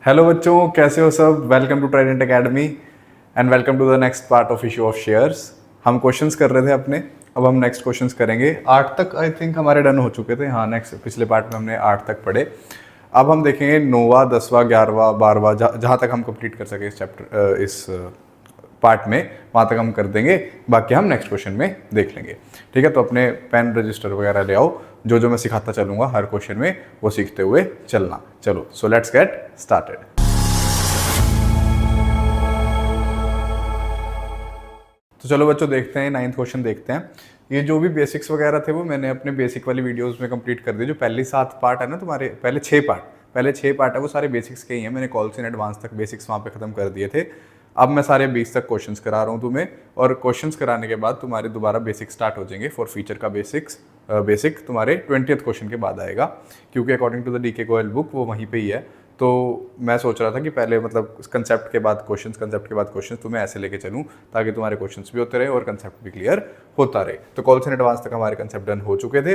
Hello बच्चों, कैसे हो सब। Welcome to trident academy and welcome to the next part of issue of shares. हम क्वेश्चंस कर रहे थे अपने, अब हम नेक्स्ट क्वेश्चंस करेंगे। 8 तक आई थिंक हमारे डन हो चुके थे। हाँ, नेक्स्ट पिछले पार्ट में हमने 8 तक पढ़े। अब हम देखेंगे 9वां, 10वां, 11वां, 12वां, जहाँ तक हम कंप्लीट कर सके इस चैप्टर इस पार्ट में, वहाँ तक हम कर देंगे। बाकी हम नेक्स्ट क्वेश्चन में देख लेंगे। ठीक है, तो अपने पेन रजिस्टर वगैरह ले आओ। जो जो मैं सिखाता चलूँगा हर क्वेश्चन में वो सीखते हुए चलना। चलो, सो लेट्स गेट स्टार्टेड। तो चलो बच्चों, देखते हैं 9th क्वेश्चन देखते हैं। ये जो भी बेसिक्स वगैरह थे वो मैंने अपने बेसिक वाली वीडियोस में कंप्लीट कर दिए। जो पहले 7 पार्ट है ना तुम्हारे, पहले 6 पार्ट है, वो सारे बेसिक्स के ही हैं। मैंने कॉल्स इन एडवांस तक बेसिक्स वहाँ पे खत्म कर दिए थे। अब मैं सारे 20 तक क्वेश्चंस करा रहा हूँ तुम्हें, और क्वेश्चंस कराने के बाद तुम्हारे दोबारा बेसिक स्टार्ट हो जाएंगे। फॉर फ्यूचर का बेसिक तुम्हारे 20th क्वेश्चन के बाद आएगा, क्योंकि according to the DK Goyal book वो वहीं पे ही है। तो मैं सोच रहा था कि पहले मतलब कंसेप्ट के बाद क्वेश्चंस तुम्हें ऐसे लेके चलूँ, ताकि तुम्हारे क्वेश्चंस भी होते रहे और कंसेप्ट भी क्लियर होता रहे। तो कॉल्स इन एडवांस तक हमारे कंसेप्ट डन हो चुके थे।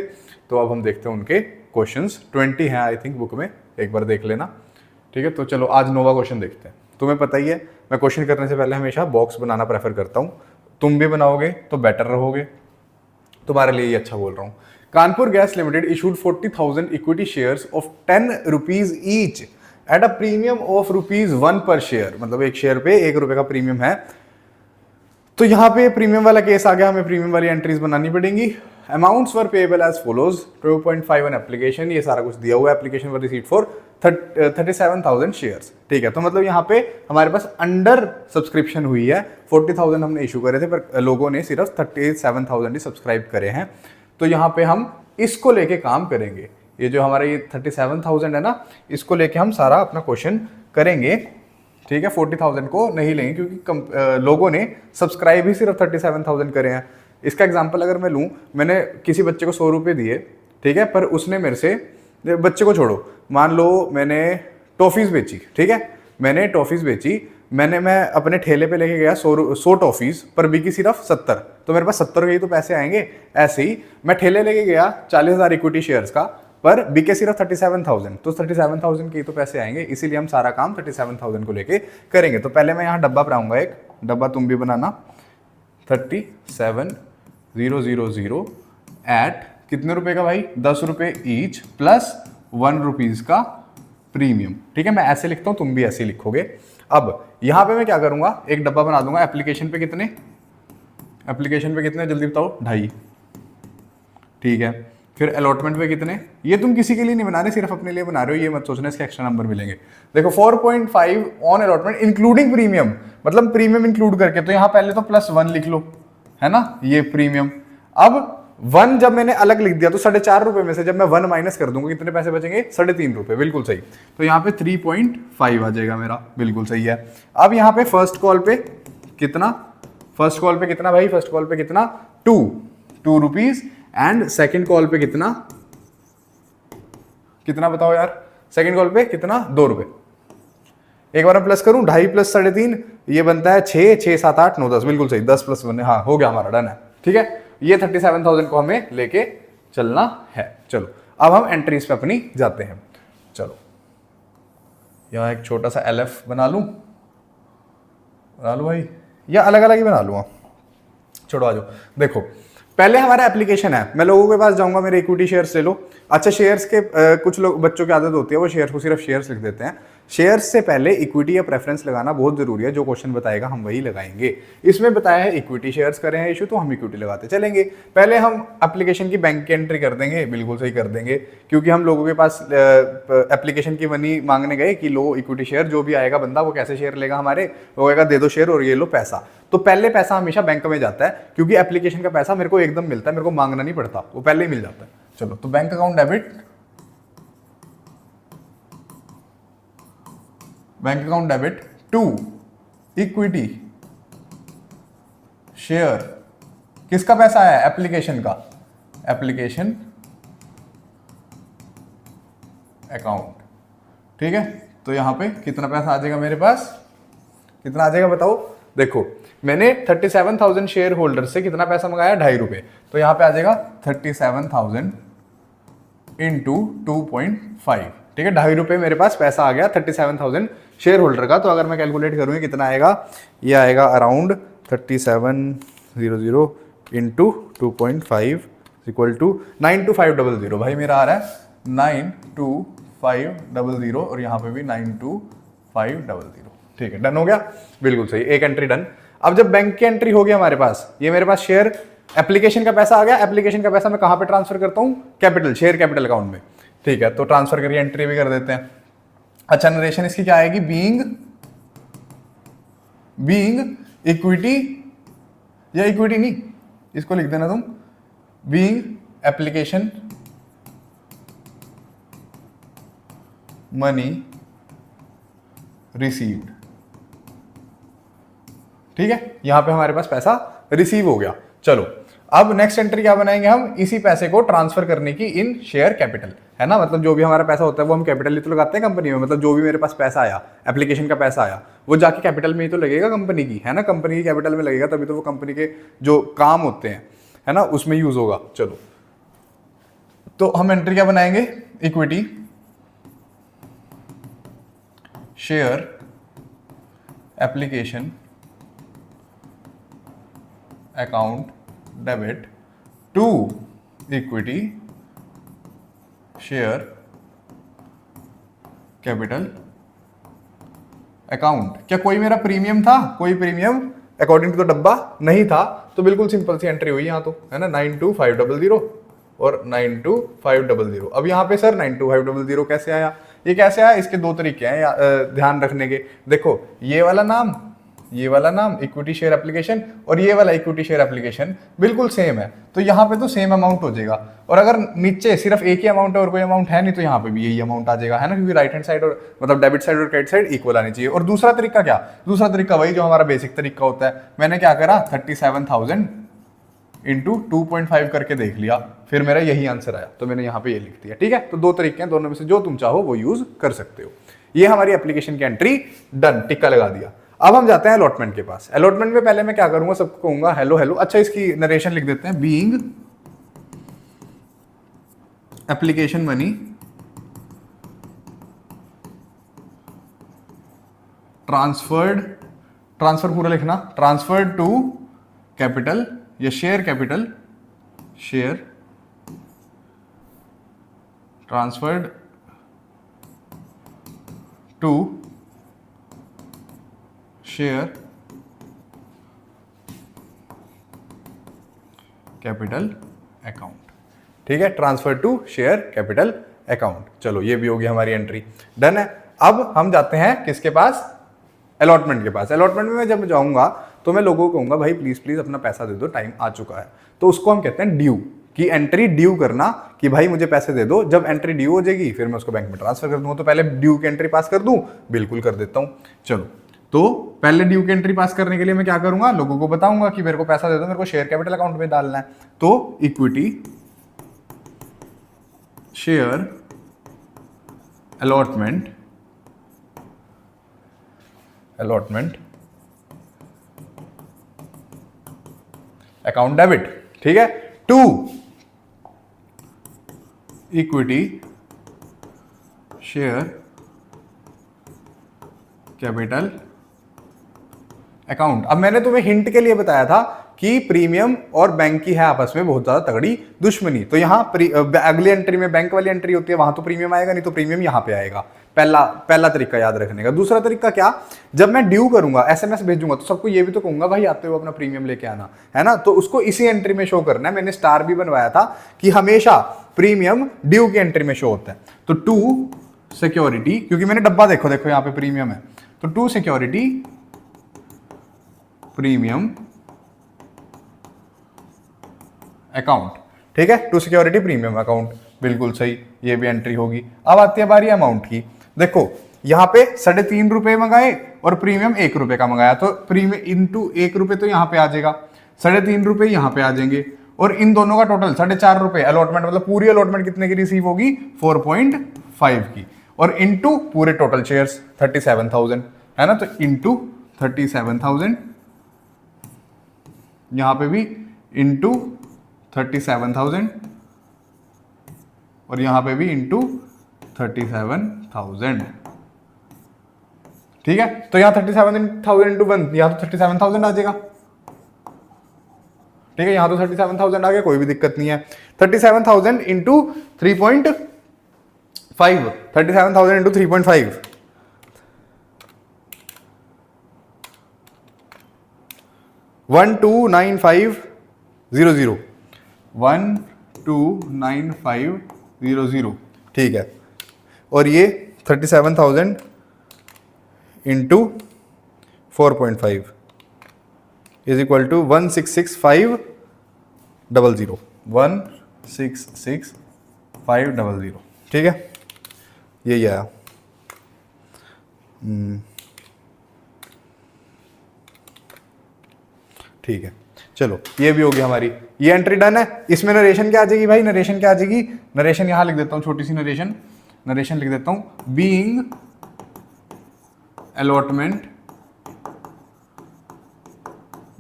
तो अब हम देखते हैं उनके क्वेश्चंस। 20 हैं आई थिंक बुक में, एक बार देख लेना। ठीक है, तो चलो आज 9वां क्वेश्चन देखते हैं। तुम्हें पता ही है, मैं क्वेश्चन करने से पहले हमेशा बॉक्स बनाना प्रेफर करता हूँ। तुम भी बनाओगे तो बेटर रहोगे, तुम्हारे लिए ही अच्छा बोल रहा हूँ। Kanpur gas limited issued 40,000 equity shares of 10 rupees each at a premium of ₹1 पर शेयर। मतलब एक शेयर पे ₹1 का प्रीमियम है। तो यहाँ पे प्रीमियम वाला केस आ गया, हमें प्रीमियम वाली एंट्रीज बनानी पड़ेंगी। Amounts were payable as follows 12.5 on application, ये सारा कुछ दिया हुआ है। Application were received for 37,000 shares. ठीक है, तो मतलब यहाँ पे हमारे पास अंडर सब्सक्रिप्शन हुई है। 40,000 हमने इशू करे थे, पर लोगों ने सिर्फ 37,000 ही सब्सक्राइब करे हैं। तो यहाँ पे हम इसको लेके काम करेंगे। ये जो हमारा ये 37,000 है ना, इसको लेके हम सारा अपना क्वेश्चन करेंगे। ठीक है, 40,000 को नहीं लेंगे, क्योंकि लोगों ने सब्सक्राइब ही सिर्फ 37,000 करे हैं। इसका एग्जांपल अगर मैं लूँ, मैंने किसी बच्चे को 100 रुपये दिए, ठीक है, पर उसने मेरे से, बच्चे को छोड़ो, मान लो मैंने टॉफ़ीज़ बेची। ठीक है, मैंने टॉफ़ीज़ बेची, मैं अपने ठेले पे लेके गया 100 टॉफ़ीज़, पर बिकी सिर्फ 70, तो मेरे पास 70 के ही तो पैसे आएंगे। ऐसे ही मैं ठेले लेके गया 40,000 इक्विटी शेयर्स का, पर बिके सिर्फ 37,000, तो 37,000 के तो पैसे आएंगे। इसीलिए हम सारा काम 37,000 को लेके करेंगे। तो पहले मैं यहाँ डब्बा बनाऊंगा, एक डब्बा तुम भी बनाना। 37,000 एट कितने रुपए का भाई? 10 रुपये ईच प्लस ₹1 का प्रीमियम। ठीक है, मैं ऐसे लिखता हूँ, तुम भी ऐसे लिखोगे। अब यहाँ पे मैं क्या करूँगा, एक डब्बा बना दूंगा। एप्लीकेशन पे कितने जल्दी बताओ? 2.5। ठीक है, फिर अलॉटमेंट पे कितने? ये तुम किसी के लिए नहीं बना रहे, सिर्फ अपने लिए बना रहे हो। ये मत सोचना इसके एक्स्ट्रा नंबर मिलेंगे। देखो 4.5 ऑन अलॉटमेंट इंक्लूडिंग प्रीमियम, मतलब प्रीमियम इंक्लूड करके। तो यहाँ पहले तो +1 लिख लो, है ना, ये प्रीमियम। अब 1 जब मैंने अलग लिख दिया, तो ₹4.5 में से जब मैं 1 माइनस कर दूंगा, कितने पैसे बचेंगे? ₹3.5। बिल्कुल सही। तो यहाँ पे 3.5 आ जाएगा मेरा, बिल्कुल सही है। अब यहाँ पे फर्स्ट कॉल पे कितना भाई? फर्स्ट कॉल पे कितना? 2 रुपीज। एंड सेकेंड कॉल पे कितना बताओ यार? सेकेंड कॉल पे कितना? ₹2। एक बार मैं प्लस करूं, 2.5 + 3.5, ये बनता है 6, 6, 7, 8, 9, 10। बिल्कुल सही, 10 + 1, हाँ हो गया, हमारा डन है। ठीक है, ये 37,000 को हमें लेके चलना है। चलो, अब हम एंट्रीज पे अपनी जाते हैं। चलो, यहाँ एक छोटा सा LF बना लूं भाई, या अलग अलग ही बना लूंगा। छोड़ो, आ जाओ। देखो, पहले हमारा एप्लीकेशन है। मैं लोगों के पास जाऊंगा, मेरे इक्विटी शेयर्स ले लो। अच्छा, शेयर्स के कुछ लोग, बच्चों की आदत होती है, वो शेयर्स को सिर्फ शेयर्स लिख देते हैं। शेयर्स से पहले इक्विटी या प्रेफरेंस लगाना बहुत जरूरी है। जो क्वेश्चन बताएगा हम वही लगाएंगे। इसमें बताया है इक्विटी शेयर्स करें हैं इशू, तो हम इक्विटी लगाते चलेंगे। पहले हम एप्लीकेशन की बैंक की एंट्री कर देंगे, बिल्कुल सही कर देंगे, क्योंकि हम लोगों के पास एप्लीकेशन की मनी मांगने गए कि लो इक्विटी शेयर। जो भी आएगा बंदा, वो कैसे शेयर लेगा हमारे? वो कहेगा दे दो शेयर और ये लो पैसा। तो पहले पैसा हमेशा बैंक में जाता है, क्योंकि एप्लीकेशन का पैसा मेरे को एकदम मिलता है, मेरे को मांगना नहीं पड़ता, वो पहले ही मिल जाता है। चलो, तो bank account debit to equity share. किसका पैसा है? एप्लीकेशन का, एप्लीकेशन अकाउंट। ठीक है, तो यहां पे कितना पैसा आ जाएगा मेरे पास? कितना आ जाएगा बताओ? देखो, मैंने 37,000 शेयर होल्डर से कितना पैसा मंगाया? ₹2.5। तो यहाँ पे आ जाएगा 37,000 × 2.5। ठीक है, ₹2.5 मेरे पास पैसा आ गया 37,000 शेयर होल्डर का। तो अगर मैं कैलकुलेट करूँ कितना आएगा, ये आएगा अराउंड 3700 इंटू 2.5 इक्वल टू 92500। भाई मेरा आ रहा है 92500 और यहाँ पे भी 92500। ठीक है, डन हो गया, बिल्कुल सही, एक एंट्री डन। अब जब बैंक की एंट्री हो गया हमारे पास, ये मेरे पास शेयर एप्लीकेशन का पैसा आ गया। एप्लीकेशन का पैसा मैं कहां पे ट्रांसफर करता हूं, कैपिटल, शेयर कैपिटल अकाउंट में। ठीक है, तो ट्रांसफर करके एंट्री भी कर देते हैं। अच्छा, नरेशन इसकी क्या आएगी, बीइंग इक्विटी, या इक्विटी नहीं, इसको लिख देना तुम, बीइंग एप्लीकेशन मनी रिसीव्ड। ठीक है, यहां पे हमारे पास पैसा रिसीव हो गया। चलो अब नेक्स्ट एंट्री क्या बनाएंगे हम, इसी पैसे को ट्रांसफर करने की इन शेयर कैपिटल, है ना। मतलब जो भी हमारा पैसा होता है वो हम कैपिटल ही तो लगाते हैं कंपनी में। मतलब जो भी मेरे पास पैसा आया, एप्लीकेशन का पैसा आया, वो जाके कैपिटल में ही तो लगेगा कंपनी की, है ना। कंपनी की कैपिटल में लगेगा तभी तो वो कंपनी के जो काम होते हैं, है ना, उसमें यूज होगा। चलो तो हम एंट्री क्या बनाएंगे, equity share application account debit to equity share capital account. क्या कोई मेरा प्रीमियम था, कोई प्रीमियम अकॉर्डिंग टू द डब्बा नहीं था, तो बिल्कुल सिंपल सी एंट्री हुई यहाँ, तो है ना, 92500 और 92500। अब यहाँ पे सर 92500 कैसे आया, ये कैसे आया, इसके दो तरीके हैं ध्यान रखने के। देखो ये वाला नाम इक्विटी शेयर एप्लीकेशन और ये वाला इक्विटी शेयर एप्लीकेशन बिल्कुल सेम है, तो यहाँ पे तो सेम अमाउंट हो जाएगा। और अगर नीचे सिर्फ एक ही अमाउंट है और कोई अमाउंट है नहीं, तो यहाँ पे भी यही अमाउंट आ जाएगा, है ना, क्योंकि राइट हैंड साइड और मतलब डेबिट साइड और क्रेडिट साइड इक्वल आनी चाहिए। और दूसरा तरीका क्या, दूसरा तरीका वही जो हमारा बेसिक तरीका होता है। मैंने क्या करा, 37,000 इंटू 2.5 करके देख लिया, फिर मेरा यही आंसर आया, तो मैंने यहाँ पे ये लिख दिया। ठीक है, तो दो तरीके हैं, दोनों में से जो तुम चाहो वो यूज कर सकते हो। ये हमारी एप्लीकेशन की एंट्री डन, टिक्का लगा दिया। अब हम जाते हैं अलॉटमेंट के पास। अलॉटमेंट में पहले मैं क्या करूंगा, सबको कहूंगा हेलो हेलो। अच्छा, इसकी नरेशन लिख देते हैं, बीइंग एप्लीकेशन मनी ट्रांसफर पूरा लिखना, ट्रांसफर्ड टू कैपिटल या share capital, share transferred to share capital account. ठीक है, transfer to share capital account. चलो ये भी होगी हमारी एंट्री, डन है। अब हम जाते हैं किसके पास, अलॉटमेंट के पास। अलॉटमेंट में मैं जब जाऊंगा तो मैं लोगों को कहूंगा भाई प्लीज प्लीज अपना पैसा दे दो, टाइम आ चुका है। तो उसको हम कहते हैं ड्यू, कि एंट्री ड्यू करना, कि भाई मुझे पैसे दे दो। जब एंट्री ड्यू हो जाएगी फिर मैं उसको बैंक में ट्रांसफर कर दूंगा। तो पहले ड्यू की एंट्री पास कर दूं, बिल्कुल कर देता हूं। चलो तो पहले ड्यू की एंट्री पास करने के लिए मैं क्या करूंगा, लोगों को बताऊंगा कि मेरे को पैसा दे दो, मेरे को शेयर कैपिटल अकाउंट में डालना है। तो equity share allotment account debit, ठीक है, to equity share capital account. अब मैंने तुम्हें हिंट के लिए बताया था कि प्रीमियम और बैंक की है आपस में बहुत ज्यादा तगड़ी दुश्मनी। तो यहाँ अगली एंट्री में बैंक वाली एंट्री होती है, वहां तो प्रीमियम आएगा नहीं, तो प्रीमियम यहाँ पे आएगा। पहला तरीका याद रखने का। दूसरा तरीका क्या, जब मैं ड्यू करूंगा, एसएमएस भेजूंगा, तो सबको ये भी तो कहूंगा भाई आते हो अपना प्रीमियम लेके आना, है ना। तो उसको इसी एंट्री में शो करना है। मैंने स्टार भी बनवाया था कि हमेशा प्रीमियम ड्यू की एंट्री में शो होता है। तो टू सिक्योरिटी, क्योंकि मैंने डब्बा देखो यहाँ पे प्रीमियम है, तो टू सिक्योरिटी प्रीमियम अकाउंट, ठीक है, टू सिक्योरिटी प्रीमियम अकाउंट, बिल्कुल सही, ये भी एंट्री होगी। अब आती है बारी अमाउंट की। देखो यहाँ पे 3.5 रुपए मंगाए और प्रीमियम 1 रुपए का मंगाया, तो प्रीमियम इंटू 1 रुपए तो यहाँ पे आ जाएगा, 3.5 रुपए यहाँ पे आ जाएंगे, और इन दोनों का टोटल 4.5 रुपए अलॉटमेंट, मतलब पूरी अलॉटमेंट कितने की रिसीव होगी, 4.5 की, और इंटू पूरे टोटल शेयर्स 37,000, है ना। तो इंटू 37,000, यहां पे भी इंटू 37,000 और यहां पे भी इंटू 37,000। ठीक है, तो यहाँ 37,000 इंटू 1, यहाँ तो 37,000 आ जाएगा। ठीक है, यहाँ तो 37,000 आ गया, कोई भी दिक्कत नहीं है। 37,000 इंटू 3.5, 37,000 इंटू 3.5, 129500, 129500। ठीक है, और ये 37,000 इंटू 4.5 इज इक्वल टू 166500, 166500। ठीक है, यही आया। ठीक है, चलो ये भी होगी हमारी, ये एंट्री डन है। इसमें नरेशन क्या आ जाएगी भाई, नरेशन क्या आ जाएगी, नरेशन यहां लिख देता हूं, छोटी सी नरेशन, नरेशन लिख देता हूं, बीइंग अलॉटमेंट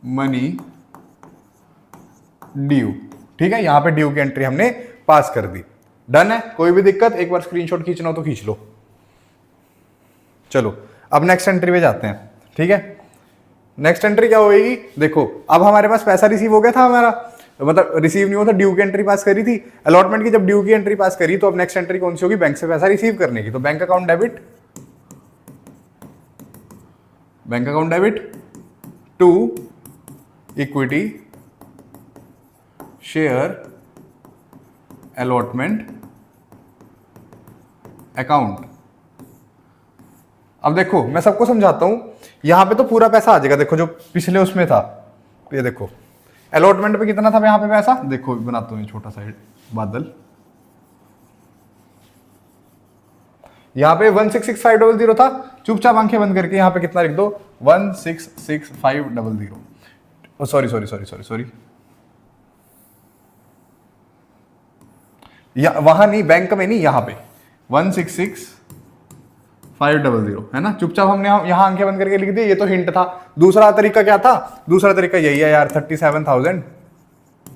मनी ड्यू। ठीक है, यहां पे ड्यू की एंट्री हमने पास कर दी, डन है। कोई भी दिक्कत, एक बार स्क्रीनशॉट खींचना हो तो खींच लो। चलो अब नेक्स्ट एंट्री पे जाते हैं। ठीक है, नेक्स्ट एंट्री क्या होगी, देखो अब हमारे पास पैसा रिसीव हो गया था हमारा, मतलब रिसीव नहीं हुआ था, ड्यू की एंट्री पास करी थी, अलॉटमेंट की जब ड्यू की एंट्री पास करी तो अब नेक्स्ट एंट्री कौन सी होगी, बैंक से पैसा रिसीव करने की। तो bank account debit, bank account debit to equity share allotment account. अब देखो मैं सबको समझाता हूं, यहां पे तो पूरा पैसा आ जाएगा, देखो जो पिछले उसमें था, ये देखो अलॉटमेंट पे कितना था यहां पे पैसा, देखो बनाता हूं ये छोटा सा बादल, यहां पे 166500 था, चुपचाप आंखें बंद करके यहां पे कितना लिख दो, 166500। सॉरी, या वहां नहीं, बैंक में नहीं, यहां पे 166500 है ना, चुपचाप हमने यहां आंखें बंद करके लिख दी, ये तो हिंट था। दूसरा तरीका क्या था, दूसरा तरीका यही है यार, 37,000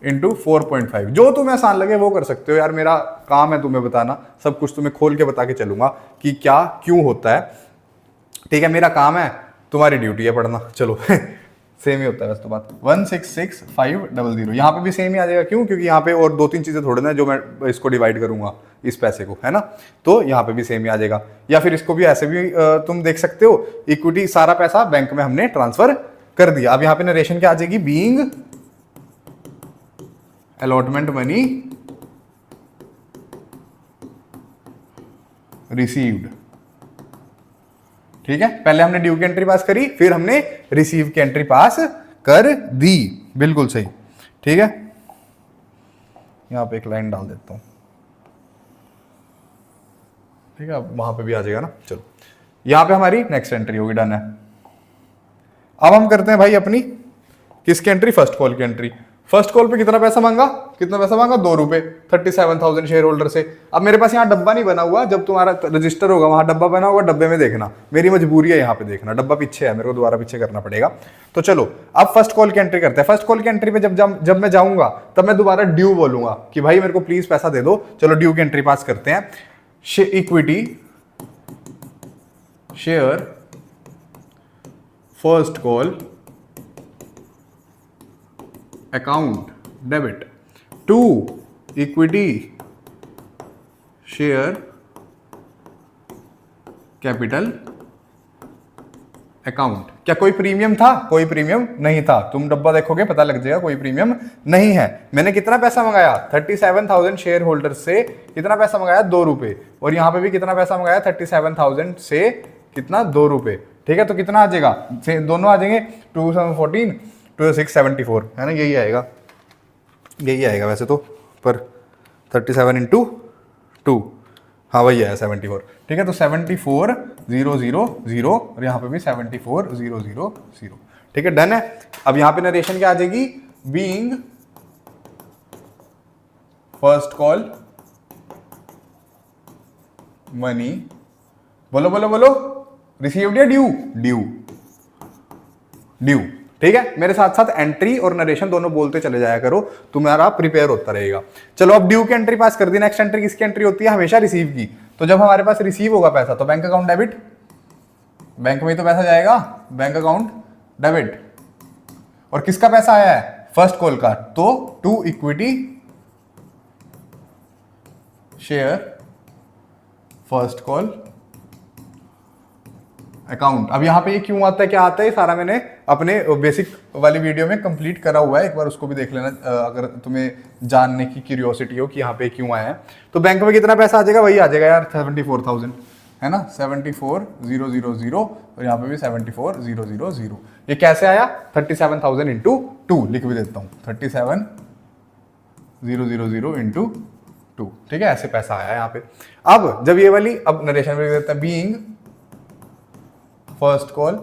इंटू 4.5, जो तुम्हें आसान लगे वो कर सकते हो यार, मेरा काम है तुम्हें बताना, सब कुछ तुम्हें खोल के बता के चलूंगा कि क्या क्यों होता है। ठीक है, मेरा काम है, तुम्हारी ड्यूटी है पढ़ना। चलो सेम ही होता है वैसे तो बात, 166500, यहाँ पे भी सेम ही आ जाएगा, क्यों, क्योंकि यहाँ पे और 2-3 चीजें थोड़े ना जो मैं इसको डिवाइड करूंगा इस पैसे को, है ना, तो यहाँ पे भी सेम ही आ जाएगा। या फिर इसको भी ऐसे भी तुम देख सकते हो, इक्विटी सारा पैसा बैंक में हमने ट्रांसफर कर दिया। अब यहाँ पे नरेशन क्या आ जाएगी, बीइंग अलॉटमेंट मनी रिसीव्ड। ठीक है, पहले हमने ड्यू की एंट्री पास करी, फिर हमने रिसीव की एंट्री पास कर दी, बिल्कुल सही। ठीक है, यहां पे एक लाइन डाल देता हूं। ठीक है, अब वहां पे भी आ जाएगा ना। चलो यहां पे हमारी नेक्स्ट एंट्री होगी, डन है। अब हम करते हैं भाई अपनी किसकी एंट्री, फर्स्ट कॉल की एंट्री। फर्स्ट कॉल पे कितना पैसा मांगा, 2 रुपए, 37,000 शेयर होल्डर से। अब मेरे पास यहाँ डब्बा नहीं बना हुआ, जब तुम्हारा रजिस्टर होगा वहां डब्बा बना होगा, डब्बे में देखना, मेरी मजबूरी है यहाँ पे देखना, डब्बा पीछे है, मेरे को दोबारा पीछे करना पड़ेगा। तो चलो अब फर्स्ट कॉल की एंट्री करते हैं। फर्स्ट कॉल की एंट्री पे जब मैं जाऊंगा तब मैं दोबारा ड्यू बोलूंगा कि भाई मेरे को प्लीज पैसा दे दो। चलो ड्यू की एंट्री पास करते हैं, equity share first call account debit to equity share capital account. क्या कोई प्रीमियम था, कोई प्रीमियम नहीं था, तुम डब्बा देखोगे पता लग जाएगा, कोई प्रीमियम नहीं है। मैंने कितना पैसा मंगाया, 37,000 शेयर होल्डर से कितना पैसा मंगाया, 2 रुपए, और यहां पे भी कितना पैसा मंगाया, 37,000 से कितना, 2 रुपए। ठीक है, तो कितना आ जाएगा, दोनों आ जाएंगे, 2714 2674, है ना, यही आएगा वैसे तो, पर 37 इंटू 2, हाँ वही आया 74। ठीक है, तो 74,000 और यहाँ पे भी 74,000। ठीक है, डन है। अब यहाँ पे नरेशन क्या आ जाएगी, बीइंग फर्स्ट कॉल मनी, बोलो रिसीव्ड या ड्यू। ठीक है, मेरे साथ साथ एंट्री और नरेशन दोनों बोलते चले जाया करो, तुम्हारा प्रिपेयर होता रहेगा। चलो अब ड्यू की एंट्री पास कर दी, नेक्स्ट एंट्री किसकी एंट्री होती है, हमेशा रिसीव की। तो जब हमारे पास रिसीव होगा पैसा तो बैंक अकाउंट डेबिट, बैंक में ही तो पैसा जाएगा, बैंक अकाउंट डेबिट। और किसका पैसा आया है? फर्स्ट कॉल का, तो to equity share first call account. अब यहां पे ये क्यों आता है, क्या आता है, सारा मैंने अपने बेसिक वाली वीडियो में कंप्लीट करा हुआ है, एक बार उसको भी देख लेना अगर तुम्हें जानने की क्यूरियोसिटी हो कि यहाँ पे क्यों आया है। तो बैंक में कितना पैसा आ जाएगा, वही आ जाएगा यार 74,000, है ना, 74,000, और यहाँ पे भी 74,000। ये कैसे आया? 37,000 इंटू 2 लिख भी देता हूँ, 37,000 इंटू 2, ठीक है, ऐसे पैसा आया यहाँ पे। अब जब ये वाली, अब नरेशन में लिख देता है being first call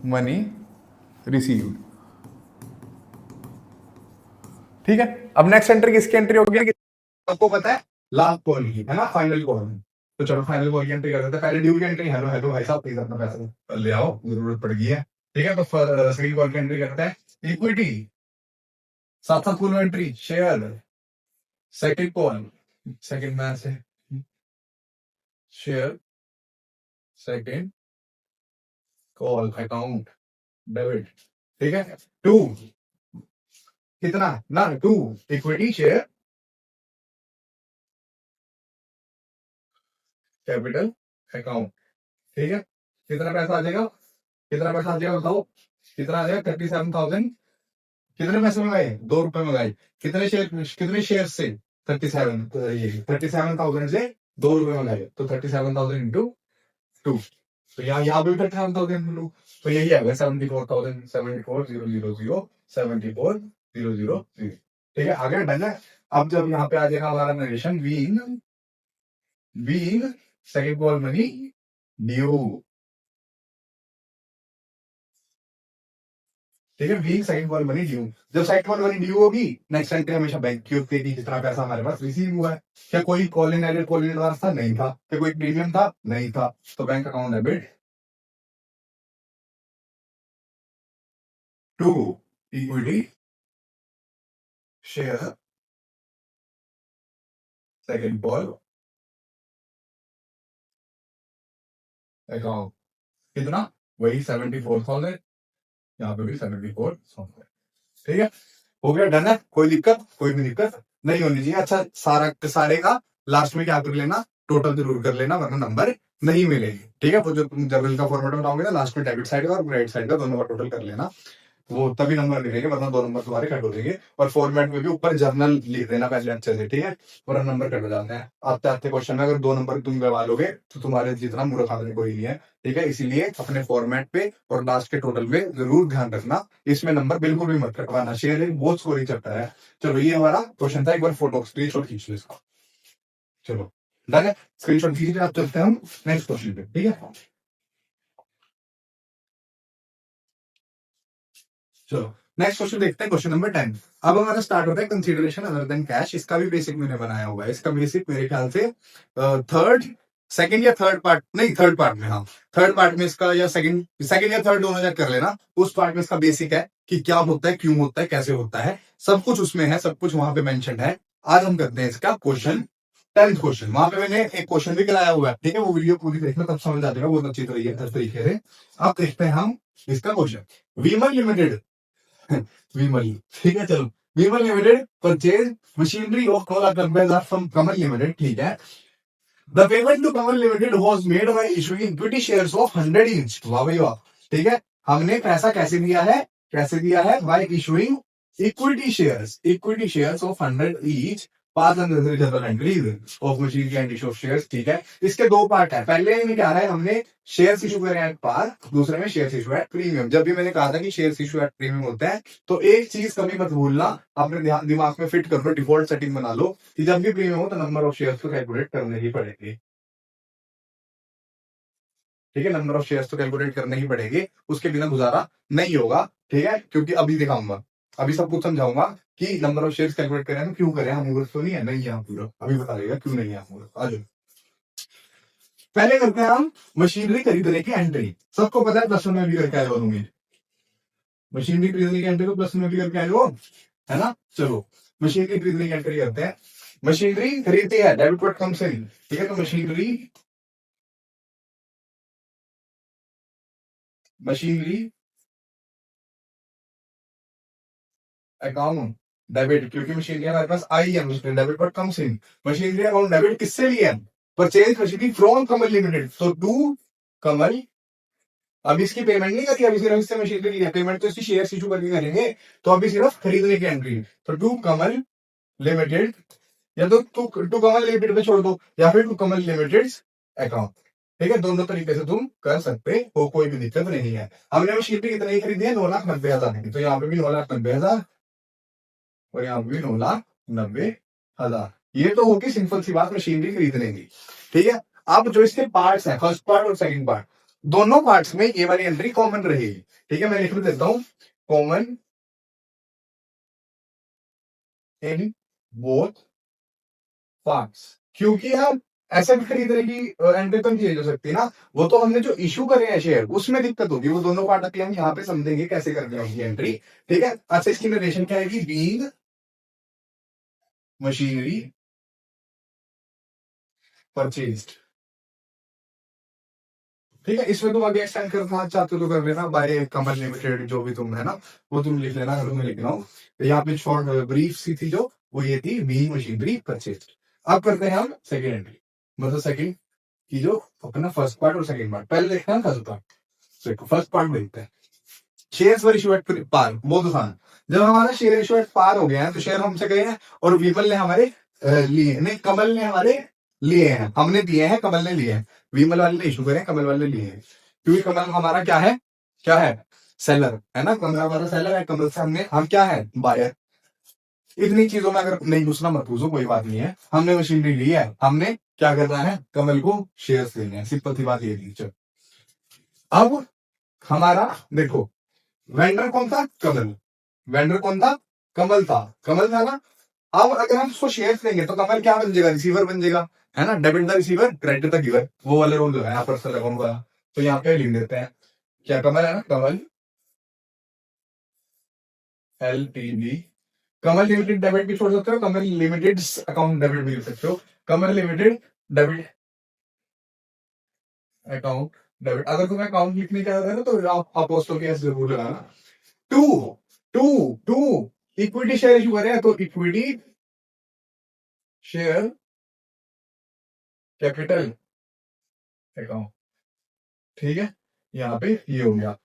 money received, ठीक है। अब नेक्स्ट एंट्री किसकी एंट्री होगी? सबको पता है लास्ट कॉल की, है ना, फाइनल कॉल। तो चलो फाइनल कॉल की एंट्री कर देते हैं। पहले ड्यू की एंट्री, हेलो हेलो भाई साहब प्लीज अपना पैसा ले आओ, जरूरत पड़ गई है, ठीक है। तो सेकंड कॉल की एंट्री करते हैं इक्विटी, साथ साथ full entry share, second call, second में से share second call account debit, ठीक है। टू कितना ना, to equity share capital account, ठीक है। कितना पैसा आ जाएगा, कितना पैसा आ जाएगा बताओ, कितना आ जाएगा? 37,000। कितने पैसे में गए? 2 रुपए में गए। कितने शेयर से? 37, तो ये 37,000 से 2 रुपए में गए, तो 37,000 इंटू 2, तो यहाँ पे भी 37,000 इंटू, तो यही आ गया 74,000, 74,000, 74,000, ठीक है। आगे डन है। अब जब यहाँ पे आ जाएगा हमारा narration being second call money due, ठीक है, being second call money due. जब सेकंड कॉल मनी ड्यू होगी, नेक्स्ट एंट्री हमेशा बैंक की होती है, जितना पैसा हमारे पास रिसीव हुआ है। क्या कोई call in added call in advance था? नहीं था। क्या कोई प्रीमियम था? नहीं था। तो bank account debit to equity share second call account, कितना? वही 74,000, यहाँ पे भी 74,000, ठीक है। हो गया, डन है। कोई दिक्कत? कोई भी दिक्कत नहीं होनी चाहिए। अच्छा, सारे का लास्ट में क्या कर लेना, टोटल जरूर कर लेना, वरना नंबर नहीं मिलेगी, ठीक है। वो जो तुम जर्नल का फॉर्मेट बनाओगे ना, लास्ट में डेबिट साइड का और क्रेडिट साइड का दोनों का टोटल कर लेना, वो तभी नंबर मिलेंगे, वरना 2 नंबर तुम्हारे कट हो जाएंगे। और फॉर्मेट में भी ऊपर जर्नल लिख देना पहले अच्छे से, ठीक है, वरना नंबर कट हो जाते हैं। आते आते क्वेश्चन में अगर 2 नंबर तुम गवा लोगे तो तुम्हारे जितना मूर्ख आदमी कोई नहीं है, ठीक है। इसीलिए अपने फॉर्मेट पे और लास्ट के टोटल पे जरूर ध्यान रखना, इसमें नंबर बिल्कुल भी मत कटवाना। शेयर एक बहुत स्कोरिंग चैप्टर है। चलो, ये हमारा क्वेश्चन था। एक बार फोटो स्क्रीनशॉट खींच लो इसका। चलो डन है, स्क्रीनशॉट खींच आप, चलते हैं हम नेक्स्ट क्वेश्चन पे, ठीक है। चलो नेक्स्ट क्वेश्चन देखते हैं, क्वेश्चन नंबर 10। अब हमारा स्टार्ट होता है कंसीडरेशन अदर देन कैश। इसका भी बेसिक मैंने बनाया हुआ है। इसका बेसिक मेरे ख्याल से सेकंड या थर्ड पार्ट, नहीं थर्ड पार्ट में, हाँ थर्ड पार्ट में इसका, या सेकंड या थर्ड दोनों कर लेना। उस पार्ट में इसका बेसिक है कि क्या होता है, क्यों होता है, कैसे होता है, सब कुछ उसमें है, सब कुछ वहां पे मेंशन है। आज हम करते हैं इसका क्वेश्चन 10th क्वेश्चन। वहां पे मैंने एक क्वेश्चन भी कराया हुआ है, ठीक है, वो वीडियो पूरी देखना, तब समझ आ जाएगा बहुत अच्छी तरीके से। अब देखते हैं हम इसका क्वेश्चन। वीमल लिमिटेड विमल, ठीक है, चलो। Vimal limited purchase machinery of Kola company from Kamal limited, ठीक है। The payment to Kamal limited was made by issuing equity shares of 100 each. वाह भाई वाह, ठीक है। हमने पैसा कैसे दिया है, bye issuing equity shares of 100 each, pass general entries of machinery and issue of shares, ठीक है। इसके 2 पार्ट है। पहले में क्या है, हमने शेयर्स इशू करे एट पार, दूसरे में शेयर्स इशू एट प्रीमियम। जब भी मैंने कहा था कि शेयर्स इशू एट प्रीमियम होता है, तो एक चीज कभी मत भूलना, अपने दिमाग में फिट कर लो, डिफॉल्ट सेटिंग बना लो कि जब भी प्रीमियम हो तो नंबर ऑफ शेयर्स को कैलकुलेट करने ही पड़ेगी, ठीक है। नंबर ऑफ शेयर्स तो कैलकुलेट करने ही पड़ेगी, उसके बिना गुजारा नहीं होगा, ठीक है। क्योंकि अभी दिखाऊंगा, अभी सब कुछ समझाऊंगा कि नंबर ऑफ शेयर्स कैलकुलेट करें तो क्यों करें, हम मूर्ख तो नहीं है, नहीं है हम पूरा, अभी बता देगा क्यों नहीं है मूर्ख। आ जाओ, पहले करते हैं हम मशीनरी खरीदने की एंट्री। सबको पता है प्लस वन में भी करके आए होंगे, मशीनरी खरीदने की एंट्री को प्लस वन में भी करके आए हो, है ना। चलो मशीनरी खरीदने की एंट्री करते हैं। मशीनरी खरीदती है, डेबिट वर्ड कम्स इन, ठीक है। तो मशीनरी, मशीनरी अकाउंट डेबिट, क्योंकि मशीनरी हमारे पास आई है, debit word comes in. Machinery account debit किससे लिया है? Purchase machinery from Kamal limited, तो टू कमल। अभी इसकी पेमेंट नहीं करी, अभी सिर्फ इससे मशीनरी ली है, पेमेंट तो इसकी शेयर इशू करके करेंगे। तो अभी सिर्फ खरीदने की एंट्री, तो टू कमल लिमिटेड, या तो टू कमल लिमिटेड पे छोड़ दो, या फिर टू कमल लिमिटेड अकाउंट, ठीक है। दोनों तरीके से तुम कर सकते हो, कोई भी दिक्कत नहीं है। हमने मशीनरी कितनी ही खरीदी है? 9,90,000 की, तो यहाँ पे भी 9,90,000 और यहाँ पे भी 9,90,000। ये तो होगी सिंपल सी बात मशीनरी खरीदने की, ठीक है। अब जो इसके पार्ट्स हैं, फर्स्ट पार्ट और सेकंड पार्ट, दोनों पार्ट्स में ये वाली एंट्री कॉमन रहेगी, ठीक है। मैं लिख देता हूं कॉमन इन बोथ पार्ट्स, क्योंकि हम ऐसे भी खरीदने की एंट्री तो नहीं चेंज हो सकती ना, वो तो हमने जो इशू करे हैं शेयर उसमें दिक्कत होगी। वो दोनों पार्ट अभी हम यहाँ पे समझेंगे कैसे करनी होगी एंट्री, ठीक है। अच्छा, इसकी नरेशन क्या आएगी? बीइंग मशीनरी परचेज्ड, ठीक है। इसमें तुम आगे एक्सटेंड करना चाहते हो तो कर लेना, बाय कमल लिमिटेड जो भी तुम है ना, वो तुम लिख लेना, अगर तुम्हें लिखना हो। तो यहाँ पे शॉर्ट ब्रीफ सी थी जो, वो ये थी बीइंग मशीनरी परचेज्ड। अब करते हैं हम सेकेंड एंट्री, मतलब सेकेंड की जो अपना फर्स्ट पार्ट और सेकंड पार्ट। पहले देखते हैं फर्स्ट पार्ट, देखो फर्स्ट पार्ट में देखते हैं। Shares were issue at par, both आसान। जब हमारा शेयर इशू एट पार हो गया है, तो शेयर हमसे गए हैं और विमल ने हमारे लिए, नहीं कमल ने हमारे लिए हैं, हमने दिए हैं, कमल ने लिए हैं। विमल वाले ने इशू करे, कमल वाले ने लिए हैं, क्योंकि कमल हमारा क्या है? क्या है? सेलर है ना, कमल हमारा सेलर है, कमल से हमने, हम क्या है? बायर। इतनी चीजों में अगर नहीं घुसना मत पूछो, कोई बात नहीं है। हमने मशीनरी ली है, हमने क्या करना है? कमल को शेयर्स देने हैं, सिंपल सी बात ये थी। चलो अब हमारा देखो, वेंडर कौन था? कमल। वेंडर कौन था? कमल था, कमल था ना। अब अगर हम उसको शेयर्स देंगे तो कमल क्या बन जाएगा? रिसीवर बन जाएगा, है ना। Debit the receiver, credit the giver, वो वाले रूल जो है पर्सनल अकाउंट का। तो यहाँ पे लिख देते हैं, क्या कमल है ना, कमल एलटीडी। कमल लिमिटेड डेबिट भी छोड़ सकते हो, कमल लिमिटेड अकाउंट डेबिट भी लिख सकते हो। कमल लिमिटेड डेबिट अकाउंट डेबिट, अगर तुम्हें अकाउंट लिखने का है ना तो आप अपोस्टल के एस जरूर लगाना। To to to equity share issue करें, तो इक्विटी शेयर कैपिटल अकाउंट, ठीक है। यहाँ पे ये हो गया।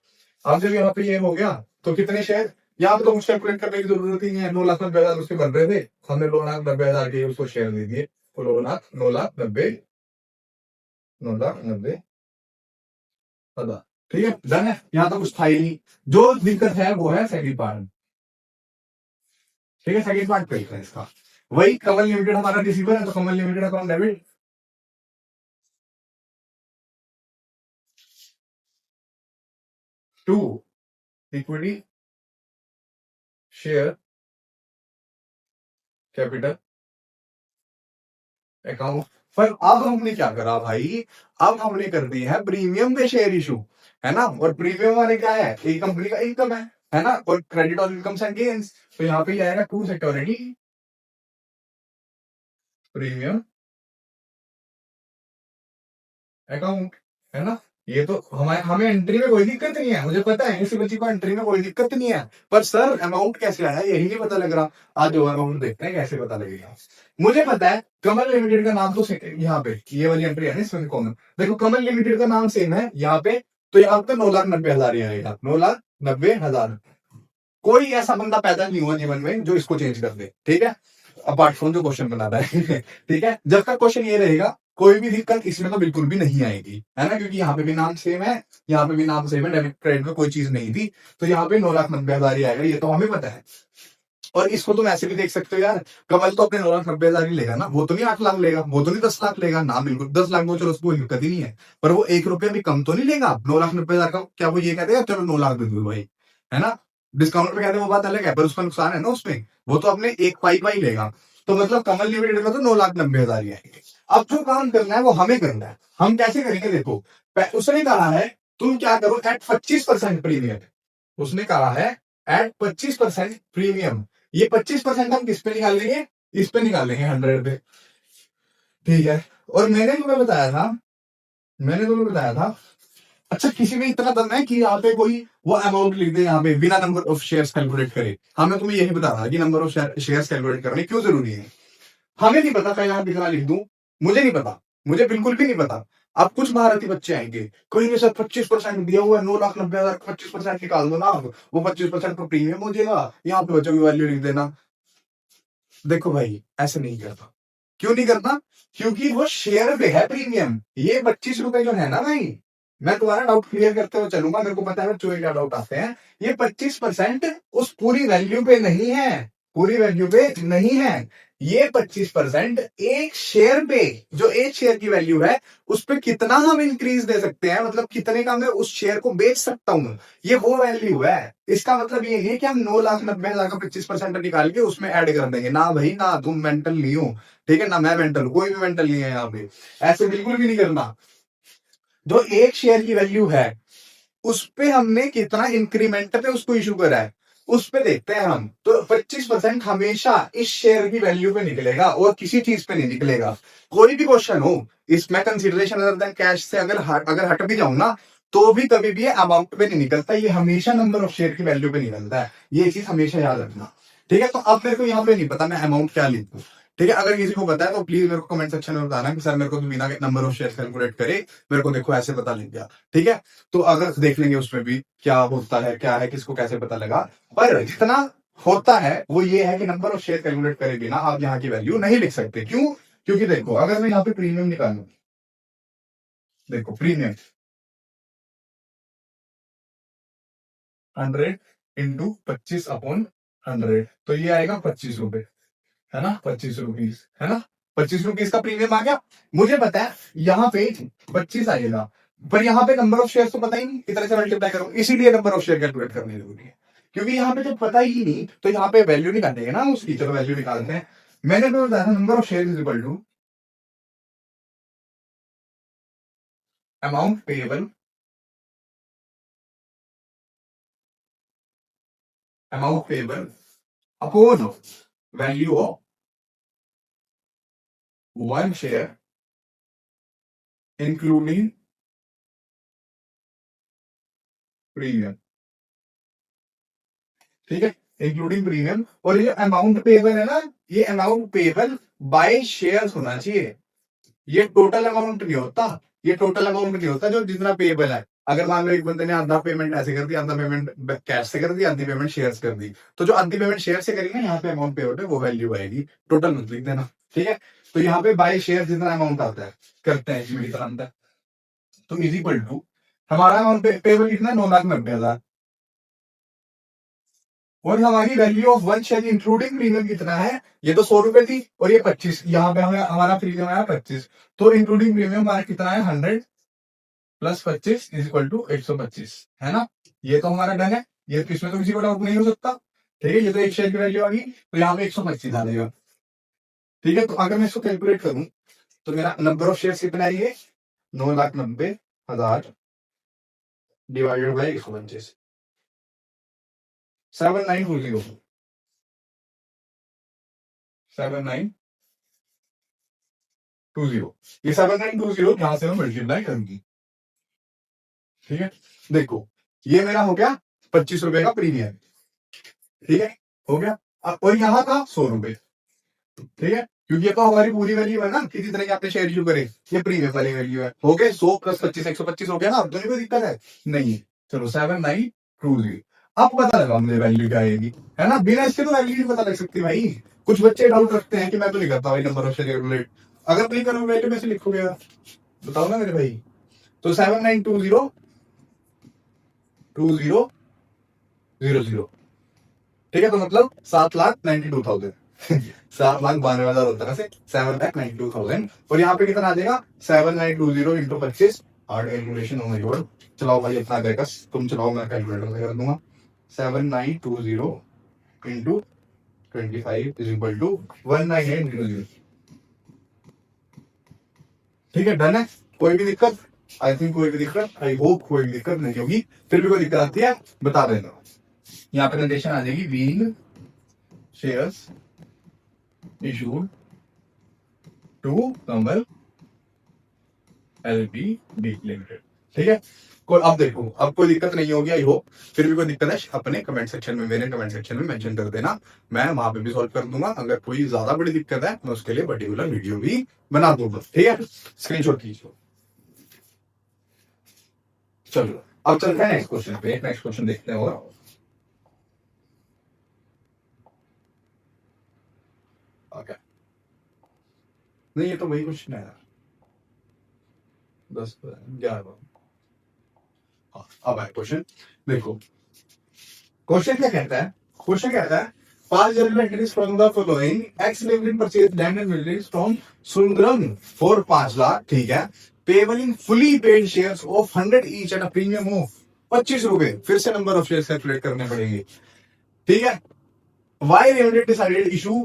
अब जब यहाँ पे ये हो गया, तो कितने शेयर? यहाँ पे तो कुछ कैलकुलेट करने की जरूरत ही नहीं है। 9,90,000 उसके बन रहे थे, हमने 9,90,000 के उसको शेयर दे दिए, तो 9,90,000, ठीक है। डन है, यहाँ तो कुछ था ही नहीं। जो दिक्कत है वो है सेकंड पार्ट, ठीक है। सेकंड पार्ट पे है इसका, वही कमल लिमिटेड हमारा रिसीवर है, तो Kamal limited account debit, to equity share capital account. पर अब हमने क्या करा भाई? अब हमने कर दी है प्रीमियम पे शेयर इशू, है ना। और प्रीमियम वाले क्या है? एक कंपनी का इनकम है ना। और credit on income and gains, तो यहाँ पे आएगा टू सिक्योरिटी प्रीमियम अकाउंट, है ना। ये तो हमें हमें एंट्री में कोई दिक्कत नहीं है, मुझे पता है किसी बच्ची को एंट्री में कोई दिक्कत नहीं है। पर सर अमाउंट कैसे आया यही नहीं पता लग रहा। आज जो अमाउंट देखते हैं कैसे पता लगेगा। मुझे पता है कमल लिमिटेड का नाम तो यहाँ पे ये वाली एंट्री है ना, इसमें कॉमन। देखो कमल लिमिटेड का नाम सेम है यहाँ पे, तो यहाँ पे 9,90,000 ही आएगा, 9,90,000। कोई ऐसा बंदा पैदा नहीं हुआ जीवन में जो इसको चेंज कर दे, ठीक है। अपार्ट फ्रॉम जो क्वेश्चन बना रहा है ठीक है। जब तक क्वेश्चन ये रहेगा, कोई भी दिक्कत इसमें तो बिल्कुल भी नहीं आएगी, है ना, क्योंकि यहाँ पे भी नाम सेम है, यहाँ पे भी नाम सेम है, डेबिट क्रेडिट में कोई चीज नहीं थी, तो यहाँ पे 9,90,000 ही आएगा, ये तो हमें पता है। और इसको तुम ऐसे भी देख सकते हो यार, कमल तो अपने 9,90,000 ही लेगा ना, वो तो नहीं 8 लाख लेगा, वो तो नहीं 10 लाख लेगा ना, बिल्कुल 10 लाख में चलो उसको कोई दिक्कत ही नहीं है। पर वो 1 रुपया भी कम तो नहीं लेगा 9,90,000 का। क्या वो ये कहते हैं चलो 9 लाख दे दो भाई, है ना। डिस्काउंट पे कहते हैं वो बात अलग है, पर उसका नुकसान है ना उसमें, वो तो अपने एक पाई लेगा। तो मतलब कमल लिमिटेड का तो 9,90,000 ही आएंगे। अब जो काम करना है वो हमें करना है। हम कैसे करेंगे? देखो उसने कहा है तुम क्या करो, एट 25% प्रीमियम। उसने कहा है एट 25% प्रीमियम। ये 25% हम किस पे निकाल लेंगे? इस पे निकालेंगे 100 पे, ठीक है। और मैंने तुम्हें बताया था, अच्छा किसी में इतना दम है कि यहाँ पे कोई वो अमाउंट लिख दे यहाँ पे बिना नंबर ऑफ शेयर्स कैलकुलेट करे। हमें तुम्हें यही बता रहा कि नंबर ऑफ शेयर्स कैलकुलेट करने क्यों जरूरी है। हमें नहीं पता मैं यहाँ कितना लिख दूं, मुझे नहीं पता, मुझे बिल्कुल भी नहीं पता। अब कुछ भारतीय बच्चे आएंगे, कहेंगे सर 25% दिया हुआ है, 9,90,000 25% निकाल दो ना आप, वो 25% तो प्रीमियम हो जाएगा, यहाँ पे बच्चों की वैल्यू लिख देना। देखो भाई ऐसे नहीं करता। क्यों नहीं करता? क्योंकि वो शेयर पे है प्रीमियम। ये 25 रुपए जो है ना भाई, मैं तुम्हारा डाउट क्लियर करते हुए चलूंगा, मेरे को पता है बच्चों के क्या डाउट आते हैं। ये 25% उस पूरी वैल्यू पे नहीं है, पूरी वैल्यू पे नहीं है। ये 25% एक शेयर पे, जो एक शेयर की वैल्यू है उस पे कितना हम इंक्रीज दे सकते हैं, मतलब कितने का मैं उस शेयर को बेच सकता हूं, ये वो वैल्यू है। इसका मतलब ये है कि हम 9,90,000 का 25% निकाल के उसमें ऐड कर देंगे ना भाई ना, तुम मेंटल नहीं हो, ठीक है ना, मैं मेंटल, कोई भी मेंटल नहीं है यहाँ पे। ऐसे बिल्कुल भी नहीं करना। जो एक शेयर की वैल्यू है उस पे हमने कितना इंक्रीमेंट पे उसको इशू करा है, उस पे देखते हैं हम। तो 25% हमेशा इस शेयर की वैल्यू पे निकलेगा और किसी चीज पे नहीं निकलेगा। कोई भी क्वेश्चन हो इसमें कंसीडरेशन अदर देन कैश से अगर हट भी जाऊं ना, तो भी कभी भी अमाउंट पे नहीं निकलता, ये हमेशा नंबर ऑफ शेयर की वैल्यू पे निकलता है। ये चीज हमेशा याद रखना, ठीक है। तो अब मेरे को यहाँ पे नहीं पता मैं अमाउंट क्या लिखूं, ठीक है। अगर किसी को पता है तो प्लीज मेरे को कमेंट सेक्शन में बताना कि सर मेरे को तो बिना नंबर ऑफ शेयर कैलकुलेट करे मेरे को देखो ऐसे पता लग गया, ठीक है। तो अगर देख लेंगे उसमें भी क्या होता है क्या है, किसको कैसे पता लगा। पर जितना होता है वो ये है कि नंबर ऑफ शेयर कैलकुलेट करे बिना आप यहाँ की वैल्यू नहीं लिख सकते। क्यों? क्योंकि देखो अगर मैं यहाँ पे प्रीमियम निकालू, देखो प्रीमियम 100 × 25/100, तो ये आएगा 25 रुपए, है ना, 25 रुपीज, है ना। 25 रुपीज का प्रीमियम आ गया। मुझे पता है यहाँ पे 25 आएगा, पर यहाँ पे नंबर ऑफ शेयर तो पता ही नहीं, कितने से मल्टीप्लाई करो, इसीलिए नंबर ऑफ शेयर कैलकुलेट करनी जरूरी है। क्योंकि यहाँ पे जब पता ही नहीं तो यहाँ पे वैल्यू निकालेंगे ना उसकी, चलो वैल्यू निकालते हैं। मैंने तो बताया था number of share is equal to amount payable, amount payable upon value of one share including premium, ठीक है, इंक्लूडिंग प्रीमियम। और ये अमाउंट पेएबल है ना, ये अमाउंट पेएबल बाय शेयर्स होना चाहिए। ये टोटल अमाउंट नहीं होता, ये टोटल अमाउंट नहीं होता जो जितना पेएबल है। अगर मान लो एक बंदे ने आधा पेमेंट ऐसे कर दी, आधा पेमेंट कैश से कर दी, आधी पेमेंट शेयर कर दी, तो जो आधी पेमेंट शेयर से करी ना यहाँ पे अमाउंट पेएबल है वो वैल्यू आएगी, टोटल मत लिख देना, ठीक है। तो यहाँ पे बाय शेयर जितना अमाउंट आता है करते हैं इसमें कितना आता है, तो इज इक्वल टू हमारा अमाउंट पेएबल कितना है, 9,90,000, और हमारी value of one share including premium कितना है, ये तो 100 रुपए थी और ये 25, यहाँ पे हमारा प्रीमियम आया 25, तो इंक्लूडिंग प्रीमियम हमारा कितना है 100 + 25 इज इक्वल टू 125, है ना। ये तो हमारा डन है, ये तो इसमें तो किसी को डाउट नहीं हो सकता, ठीक है। ये तो एक शेयर की वैल्यू आ गई, तो यहाँ पे 125 आ जाएगा, ठीक है। तो अगर मैं इसको कैलकुलेट करूं तो मेरा नंबर ऑफ शेयर कितना है, ये 9,90,000 डिवाइडेड बाई 125, 7920, 7920, ये 7920 यहां से मैं मल्टीप्लाई करूंगी, ठीक है। देखो ये मेरा हो गया 25 रुपए का प्रीमियम, ठीक है, हो गया। अब और यहाँ का 100 रुपए, ठीक है, क्योंकि ये तो हमारी पूरी वैल्यू है ना, किसी तरह के आपने शेयर इशू करे, ये प्रीमियम वाली वैल्यू है, हो गए 100 + 25 125 हो गया ना, अब तो नहीं कोई दिक्कत है, नहीं। चलो 7920, अब पता लगा मुझे वैल्यू क्या आएगी, है ना। बिना इसके तो वैल्यू नहीं पता लग सकती भाई। कुछ बच्चे डाउट रखते हैं कि मैं तो नहीं करता भाई नंबर ऑफ शेयर कैलकुलेट, अगर नहीं करोगे वैल्यू कैसे लिखोगे यार, बताओ ना मेरे भाई। तो 7920 ठीक है, तो मतलब 7,92,000 7,92,000 होता है, 7,92,000, और यहाँ पे कितना आ जाएगा 7,920 इंटू 25, हार्ड कैलकुलेशन हो गई। चलाओ भाई अपना बैकस, तुम चलाओ, मैं कैलकुलेटर से कर दूंगा। 7,920 इंटू 25 इज इक्वल टू 19800, ठीक है, डन है। कोई भी दिक्कत, आई थिंक कोई भी दिक्कत, आई होप कोई भी दिक्कत नहीं होगी, फिर भी कोई दिक्कत आती है बता देना। यहाँ पे कंडीशन आ जाएगी being shares issued to Kamal LTD limited. ठीक है, कोई अब देखो, अब कोई दिक्कत नहीं होगी आई होप। फिर भी कोई दिक्कत है अपने कमेंट सेक्शन में, मेरे कमेंट सेक्शन में मेंशन कर देना, मैं वहां पे भी सॉल्व कर दूंगा। अगर कोई ज्यादा बड़ी दिक्कत है मैं उसके लिए पर्टिकुलर वीडियो भी बना दूंगा। ठीक है, स्क्रीनशॉट कीजिए। चलो अब चलते हैं नेक्स्ट क्वेश्चन पे, नेक्स्ट क्वेश्चन देखते हैं। और ओके, नहीं ये तो वही क्वेश्चन है, 10 11। हाँ, अब है क्वेश्चन। देखो क्वेश्चन क्या कहता है, क्वेश्चन कहता है पांच general from the following x limited purchase land and buildings from Sundaram for 5 lakh. ठीक है, payable in fully paid shares of 100 each and a premium of 25 रुपए। फिर से नंबर ऑफ शेयर्स कैलकुलेट करने पड़ेंगे। ठीक है, Why Limited decided issue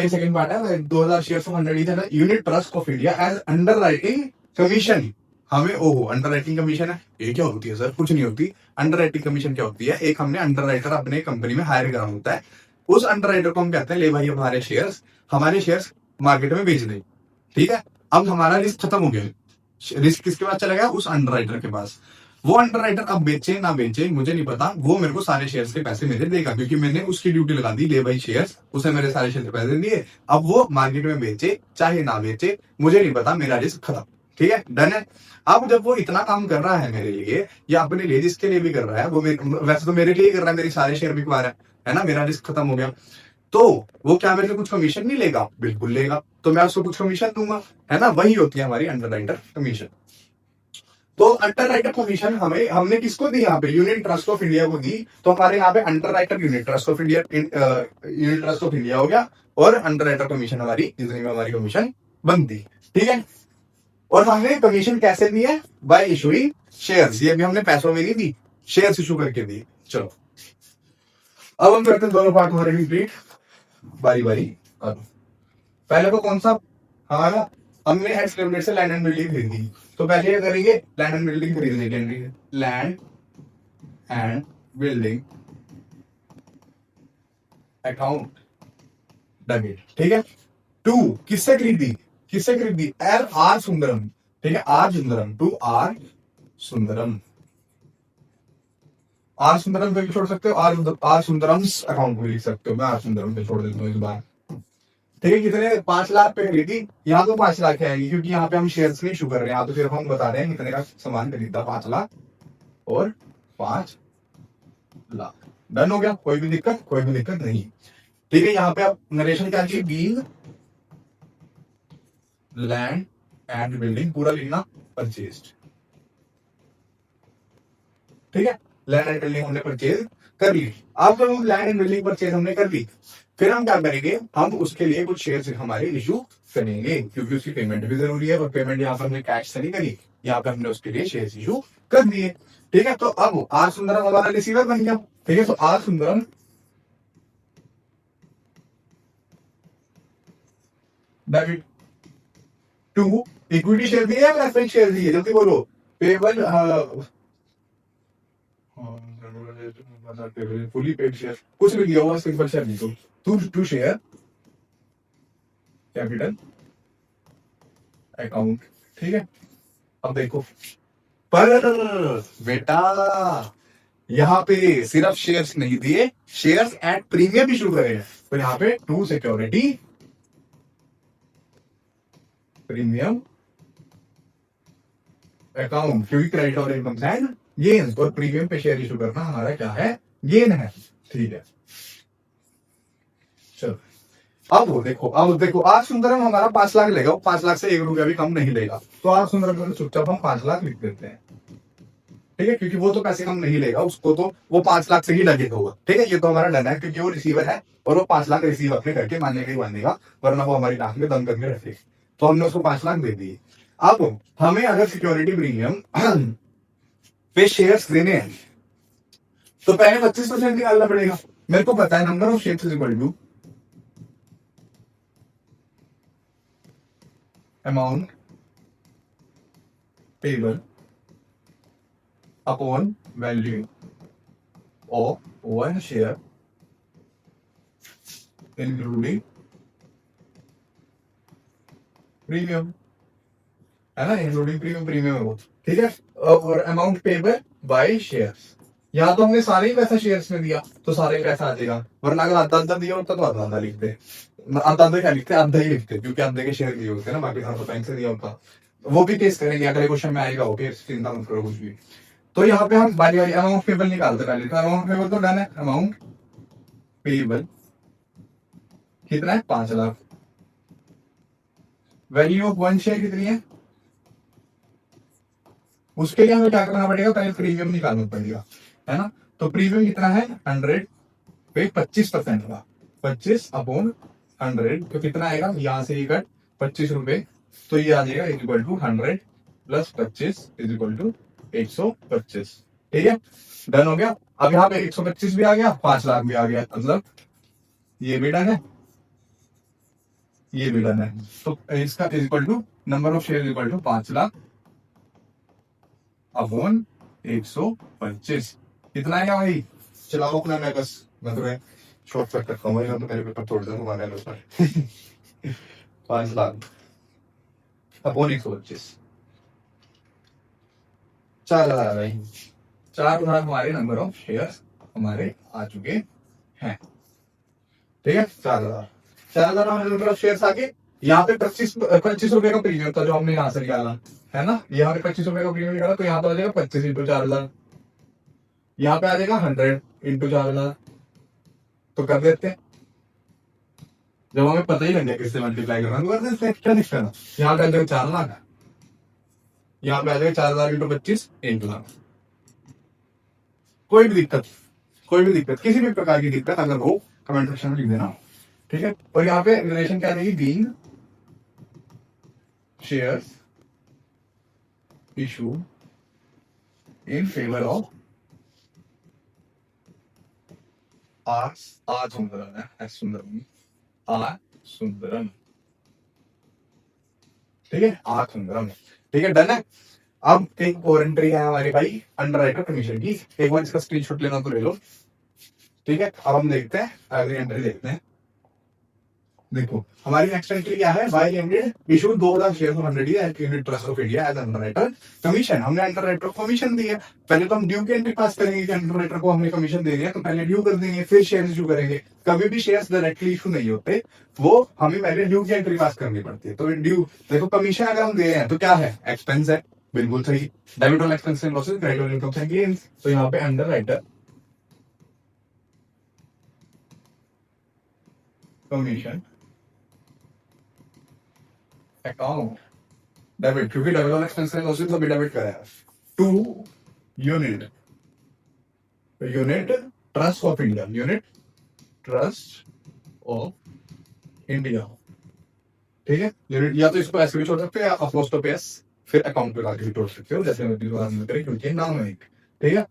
second part है 2000 shares of 100 each and a unit trust of India as underwriting commission। हमें ओहो अंडरराइटिंग कमीशन है, ये क्या होती है सर? कुछ नहीं होती। अंडरराइटिंग कमीशन क्या होती है? एक हमने अंडरराइटर अपने कंपनी में हायर करा होता है, उस अंडरराइटर को हम कहते हैं ले भाई हमारे शेयर्स मार्केट में बेच दे। ठीक है, अब हमारा रिस्क खत्म हो गया, रिस्क किसके पास चला गया? उस अंडरराइटर के पास। वो अंडरराइटर अब बेचे ना बेचे मुझे नहीं पता, वो मेरे को सारे शेयर्स के पैसे मेरे देगा, क्योंकि मैंने उसकी ड्यूटी लगा दी, ले भाई शेयर्स, उसे मेरे सारे शेयर के पैसे दिए। अब वो मार्केट में बेचे चाहे ना बेचे मुझे नहीं पता, मेरा रिस्क खत्म। ठीक है, डन है। अब जब वो इतना काम कर रहा है मेरे लिए या अपने लिए, जिसके लिए भी कर रहा है वो वैसे तो मेरे लिए कर रहा है, मेरे सारे शेयर बिकवा रहा है ना, मेरा रिस्क खत्म हो गया। तो वो क्या मेरे से कुछ कमीशन नहीं लेगा? बिल्कुल लेगा, तो मैं उसको कुछ कमीशन दूंगा, है ना। वही होती है हमारी अंडरराइटर कमीशन। तो अंडरराइटर कमीशन हमने किसको दी? यहाँ पे यूनिट ट्रस्ट ऑफ इंडिया को दी। तो हमारे यहाँ पे underwriter unit trust of India, unit trust of India हो गया, और अंडरराइटर कमीशन हमारी, जितनी में हमारी कमीशन बनती। ठीक है, और हमने कमीशन कैसे दी है? Bye issuing shares. ये भी हमने पैसों में नहीं दी, शेयर्स इशू करके दी। चलो अब हम करते हैं दोनों पार्ट हमारे कंप्लीट, बारी बारी। पहले को कौन सा हमारा, हमने एक्स लिमिटेड से लैंड एंड बिल्डिंग खरीदी, तो पहले क्या करेंगे? लैंड एंड बिल्डिंग खरीदने के लिए land and building account debit. ठीक है, टू किससे खरीदी? किससे खरीदी? L R Sundaram. ठीक है, R Sundaram, to R Sundaram. R Sundaram पे भी छोड़ सकते हो, आर सुंदरम अकाउंट में लिख सकते हो, मैं आर सुंदरम पे छोड़ देता हूँ इस बार। ठीक है, कितने? 5 लाख पे खरीदी। यहाँ तो 5 लाख आएगी क्योंकि यहाँ पे हम शेयर्स नहीं इशू कर रहे हैं, यहाँ तो सिर्फ हम बता रहे हैं कितने का सामान खरीदा, 5 लाख और 5 लाख। डन हो गया, कोई भी दिक्कत? कोई भी दिक्कत नहीं। ठीक है, यहाँ पे आप नरेशन क्या चाहिए? बीइंग लैंड एंड बिल्डिंग पूरा लिखना परचेज्ड। ठीक है, लैंड एंड बिल्डिंग हमने परचेज कर ली। अब जब लैंड एंड बिल्डिंग परचेज हमने कर ली, फिर हम क्या करेंगे? हम उसके लिए कुछ शेयर्स हमारे इशू करेंगे, क्योंकि उसकी पेमेंट भी जरूरी है, और पेमेंट यहाँ पर हमने कैश से नहीं करी, यहाँ पर हमने उसके लिए शेयर्स इशू कर दिए। ठीक है, तो अब आर सुंदरम हमारा रिसीवर बन गया। ठीक है, तो R Sundaram debit to equity share दिए या प्रेफरेंस शेयर दिए? जल्दी बोलो। पेबल फुली पेड शेयर कुछ भी दिया हुआ, सिंपल शेयर नहीं, तो टू शेयर कैपिटल अकाउंट। ठीक है, अब देखो, पर बेटा यहाँ पे सिर्फ शेयर्स नहीं दिए, शेयर्स एट प्रीमियम इशू करे। तो यहाँ पे टू सिक्योरिटी प्रीमियम अकाउंट, क्योंकि क्रेडिट और इनकम एंड गेन, और प्रीमियम पे शेयर इशू करना हमारा क्या है? गेन है। ठीक है, चलो अब देखो आज सुंदरम हमारा 5 लाख लेगा, 5 लाख से 1 रुपया भी कम नहीं लेगा, तो आज सुंदरम चुपचाप हम 5 लाख लिख देते हैं। ठीक है, क्योंकि वो तो पैसे कम नहीं लेगा, उसको तो वो 5 लाख से ही लगेगा होगा। ठीक है, ये तो हमारा डन है, क्योंकि वो रिसीवर है और वो 5 लाख रिसीव अपने करके मानेगा ही मानेगा, वरना वो हमारी नाक में दम करके रखेगा। तो हमने उसको 5 लाख दे दिए। अब हमें अगर सिक्योरिटी प्रीमियम पे शेयर्स देने हैं तो पहले 25% निकालना पड़ेगा। मेरे को पता है number of shares is equal to amount payable upon value of one share including premium है ना, इंक्लूडिंग प्रीमियम, प्रीमियम है वो, ठीक है। और अमाउंट पेबल बाय शेयर्स, यहाँ तो हमने सारे ही पैसा शेयर्स में दिया तो सारे ही पैसा आ जाएगा, वरना अगर आधा आधा दिया होता तो आधा आधा लिखते, आधा आधा क्या लिखते, आधा ही लिखते, क्योंकि आधे के शेयर दिए होते हैं ना, बाकी सारा तो बैंक से दिया होता। वो भी केस करेंगे, अगले क्वेश्चन में आएगा, ओके, चिंता मत करो कुछ भी। तो यहाँ पे हम बारी बारी अमाउंट पेबल निकालते पहले, तो अमाउंट पेबल तो डन है, अमाउंट पेबल कितना है, 5 lakh. Value of one share कितनी है, उसके लिए हमें क्या करना पड़ेगा, पहले प्रीमियम निकालना पड़ेगा, है ना। तो प्रीमियम कितना है, 100 पे 25% का, 25/100, तो कितना आएगा, यहाँ से ये कट 25 रुपए, तो ये आ जाएगा equal to 100 plus 25 equal to 125, ठीक है, डन हो गया। अब यहाँ पे 125 भी आ गया, 5 लाख भी आ गया, मतलब ये भी डन है, ये भी डन है। तो इसका equal to number of share equal to 5 lakh upon 125, कितना आएगा भाई, चलाओ अपना मैकस, मैं तो शॉर्टकट रखा हूँ, मैं तो मेरे पेपर तोड़ दूँ तुम्हारे अनुसार। 5 लाख अपॉन 125, 4,000 भाई, 4,000 हमारे नंबर ऑफ शेयर हमारे आ चुके हैं, ठीक है। 4,000 हमारे नंबर ऑफ शेयर आगे। यहाँ पे 25 रुपए का प्रीमियम था जो हमने यहाँ से निकाला, है ना, यहाँ पे 25 रुपए का प्रीमियम निकाला, तो यहाँ पे आ जाएगा 25 इंटू 4,000, यहाँ पे आ जाएगा 100 इंटू 4,000, तो कर देते हैं, जब हमें पता ही लग गया किससे मल्टीप्लाई करना, तो कर देते हैं, क्या दिक्कत है, यहाँ पे आ जाएगा 4 लाख, यहाँ पे आ जाएगा 4,000 इंटू 25 इंटू लाख। कोई भी दिक्कत, किसी भी प्रकार की दिक्कत अगर हो कमेंट सेक्शन में लिख देना, ठीक है। और यहाँ पे रिलेशन क्या रहेगी, being shares issue in favour of R Sundaram, R Sundaram, ठीक है, आर सुंदरम, ठीक है, डन है। अब एक और एंट्री है हमारी भाई अंडरराइटर कमीशन की, एक बार इसका स्क्रीनशॉट लेना तो ले लो, ठीक है। अब हम देखते हैं अगली एंट्री, देखते हैं, देखो हमारी नेक्स्ट एंट्री क्या है, by limited issue 2,000 share of 100 unit trust of India as underwriter commission, हमने अंडरराइटर को कमीशन दी है, पहले तो हम ड्यू की एंट्री पास करेंगे कि अंडरराइटर को हमने कमीशन दे दिया, तो पहले ड्यू कर देंगे, फिर शेयर इशू करेंगे। कभी भी शेयर्स डायरेक्टली इशू नहीं होते, वो हमें पहले ड्यू की एंट्री पास करनी पड़ती है। तो ड्यू देखो, कमीशन अगर हम दे रहे हैं तो क्या है, एक्सपेंस है, बिल्कुल सही, debit on expense and losses, credit on incomes and gains, तो यहाँ पे अंडरराइटर कमीशन अकाउंट डेबिट, क्योंकि debit on expense and losses अभी डेबिट कराया, to unit trust of India, unit trust of India, ठीक है। यूनिट या तो इसको ऐसे भी छोड़ सकते हो, या अपोस्ट्रोफी एस फिर अकाउंट पे लाके भी छोड़ सकते हो, जैसे मैं करें, क्योंकि नाम है एक, ठीक है,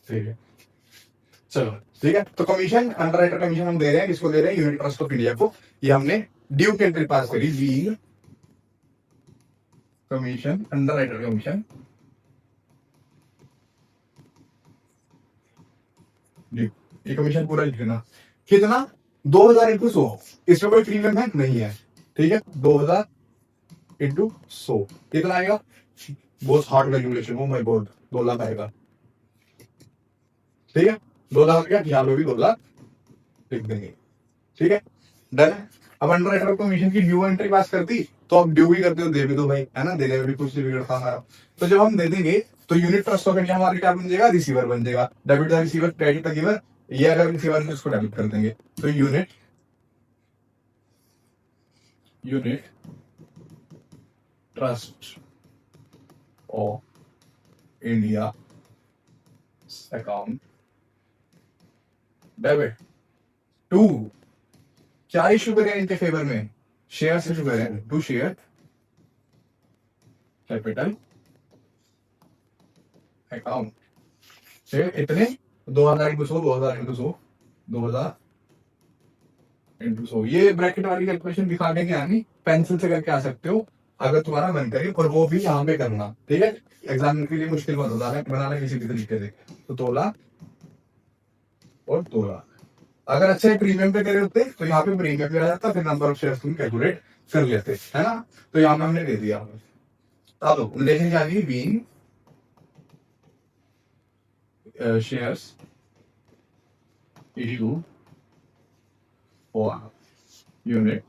ठीक है, चलो ठीक है। तो कमीशन, अंडरराइटर कमीशन हम दे रहे हैं, किसको दे रहे हैं, यूनिट ट्रस्ट ऑफ इंडिया को, ये हमने ड्यू की एंट्री पास करी, being commission, underwriter commission due, ये कमीशन पूरा लिख देना, कितना, 2,000 इंटू 100, इसमें कोई प्रीमियम है नहीं है, ठीक है, 2,000 इंटू 100 कितना आएगा, बहुत hard calculation, oh my God, 2 lakh आएगा, ठीक है, 2 लाख क्या, यहाँ पे भी 2 लाख लिख देंगे, ठीक है, डन है। अब अंडरराइटर कमीशन की ड्यू एंट्री पास करती, तो अब ड्यू भी करते हो, दे भी दो भाई, है ना, देने में भी कुछ नहीं बिगड़ता हमारा। तो जब हम दे देंगे तो यूनिट ट्रस्ट ऑफ इंडिया हमारा क्या बन जाएगा, रिसीवर बन जाएगा, debit the receiver credit the giver, ये अगर रिसीवर है उसको डेबिट कर देंगे, तो unit trust of India account debit to, क्या इशू करें इनके फेवर में, शेयर से इशू करें, to share capital account, share इतने 2,000 इंटू 100, 2,000 इंटू 100, 2,000 इंटू 100, ये ब्रैकेट वाली कैलकुलेशन दिखा के क्या नहीं, पेंसिल से करके आ सकते हो अगर तुम्हारा मन करे, और वो भी यहाँ पे करना, ठीक है, एग्जाम के लिए मुश्किल बनाना किसी भी तरीके से। तो 2 लाख और 2 लाख, अगर अच्छे प्रीमियम पे करे होते तो यहाँ पे प्रीमियम पे आ जाता, फिर नंबर ऑफ शेयर्स तुम कैलकुलेट कर लेते, है ना। तो यहाँ पे हमने दे दिया। अब लेकिन क्या दी, being shares issue for Unit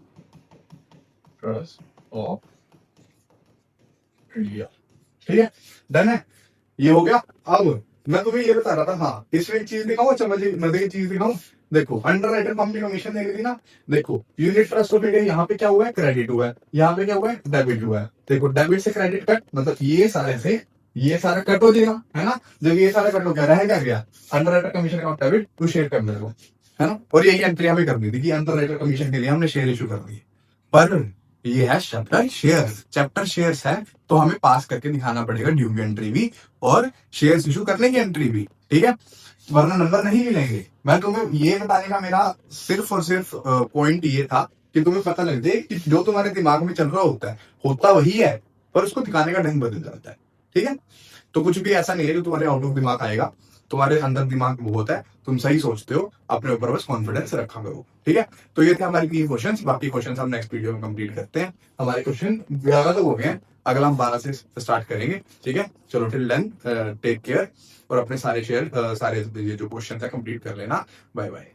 trust of India. ठीक है, डन है, ये हो गया। अब मैं तुम्हें ये बता रहा था, हाँ इसमें एक चीज दिखाऊं, अच्छा मजे की चीज दिखाऊं। देखो अंडर राइटर कंपनी कमीशन देख रही थी ना, देखो यूनिट ट्रस्ट ऑफ इंडिया यहाँ पे क्या हुआ है, क्रेडिट हुआ है, यहाँ पे क्या हुआ है, डेबिट हुआ है। देखो डेबिट से क्रेडिट कट, मतलब ये सारे से ये सारा कट हो जाएगा, है ना। जब ये सारा कट हो गया, रह क्या गया, underwriter commission account debit to share capital को, है ना। और यही एंट्री हमें करनी थी कि अंडर राइटर कमीशन के लिए हमने शेयर इशू कर दिए, पर ये है चैप्टर शेयर्स, चैप्टर शेयर्स है तो हमें पास करके दिखाना पड़ेगा ड्यू की एंट्री भी और शेयर्स इशू करने की एंट्री भी, ठीक है, वरना नंबर नहीं मिलेंगे। मैं तुम्हें ये बताने का मेरा सिर्फ और सिर्फ पॉइंट ये था कि तुम्हें पता लग जाए कि जो तुम्हारे दिमाग में चल रहा होता वही है, पर उसको दिखाने का ढंग बदल जाता है, ठीक है। तो कुछ भी ऐसा नहीं है जो तुम्हारे आउट ऑफ दिमाग आएगा, तुम्हारे अंदर दिमाग बहुत है, तुम सही सोचते हो, अपने ऊपर बस कॉन्फिडेंस रखा करो, ठीक है। तो ये थे हमारे 3 क्वेश्चंस, बाकी क्वेश्चंस हम नेक्स्ट वीडियो में कंप्लीट करते हैं। हमारे क्वेश्चन 11 तक हो गए हैं, अगला हम 12 से स्टार्ट करेंगे, ठीक है। चलो टिल देन टेक केयर और अपने सारे शेयर सारे ये जो क्वेश्चन है कंप्लीट कर लेना। Bye bye.